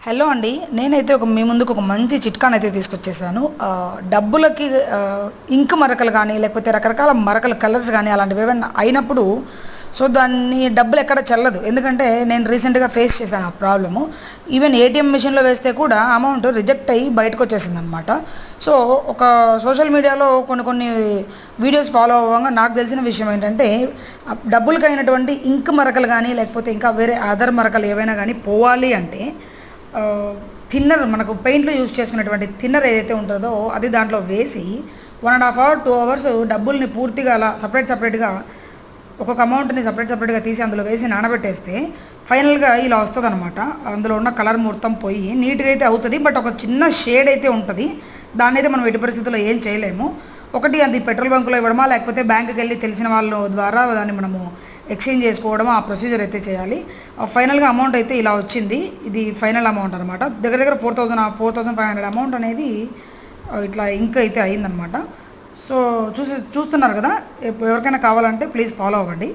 Hello అండి. నేనైతే మీ ముందుకు ఒక మంచి చిట్కానైతే తీసుకొచ్చేసాను. డబ్బులకి ఇంక్ మరకలు గానీ, లేకపోతే రకరకాల మరకలు కలర్స్ గానీ అలాంటివి ఏవన్నా అయినప్పుడు దాన్ని డబ్బులు ఎక్కడ చెల్లదు. ఎందుకంటే నేను రీసెంట్‌గా ఫేస్ చేశాను ఆ ప్రాబ్లము. ఈవెన్ ఏటీఎం మెషిన్‌లో వేస్తే కూడా అమౌంట్ రిజెక్ట్ అయ్యి బయటకొచ్చేసిందనమాట. సో, ఒక సోషల్ మీడియాలో కొన్ని కొన్ని వీడియోస్ ఫాలో అవ్వంగా నాకు తెలిసిన విషయం ఏంటంటే, డబ్బులకయినటువంటి ఇంక్ మరకలు గానీ, లేకపోతే ఇంకా వేరే అదర్ మరకలు ఏవైనా గానీ పోవాలి అంటే థిన్నర్ మనకు పెయింట్లో యూజ్ చేసుకునేటువంటి థిన్నర్ ఏదైతే ఉంటుందో అది దాంట్లో వేసి 1.5 అవర్ 2 అవర్స్ డబ్బుల్ని పూర్తిగా అలా సపరేట్గా ఒక్కొక్క అమౌంట్ని సపరేట్గా తీసి అందులో వేసి నానబెట్టేస్తే ఫైనల్గా ఇలా వస్తుంది అనమాట. అందులో ఉన్న కలర్ మొత్తం పోయి నీట్గా అయితే అవుతుంది. బట్ ఒక చిన్న షేడ్ అయితే ఉంటుంది. దాన్ని అయితే మనం ఎట్టి పరిస్థితుల్లో ఏం చేయలేము. ఒకటి అది పెట్రోల్ బంకులో ఇవ్వడమా, లేకపోతే బ్యాంకుకి వెళ్ళి తెలిసిన వాళ్ళ ద్వారా దాన్ని మనము ఎక్స్చేంజ్ చేసుకోవడమా, ఆ ప్రొసీజర్ అయితే చేయాలి. ఫైనల్గా అమౌంట్ అయితే ఇలా వచ్చింది. ఇది ఫైనల్ అమౌంట్ అనమాట. దగ్గర 4,500 అమౌంట్ అనేది ఇట్లా ఇంక్ అయితే అయిందనమాట. సో చూస్తున్నారు కదా. ఎవరికైనా కావాలంటే ప్లీజ్ ఫాలో అవ్వండి.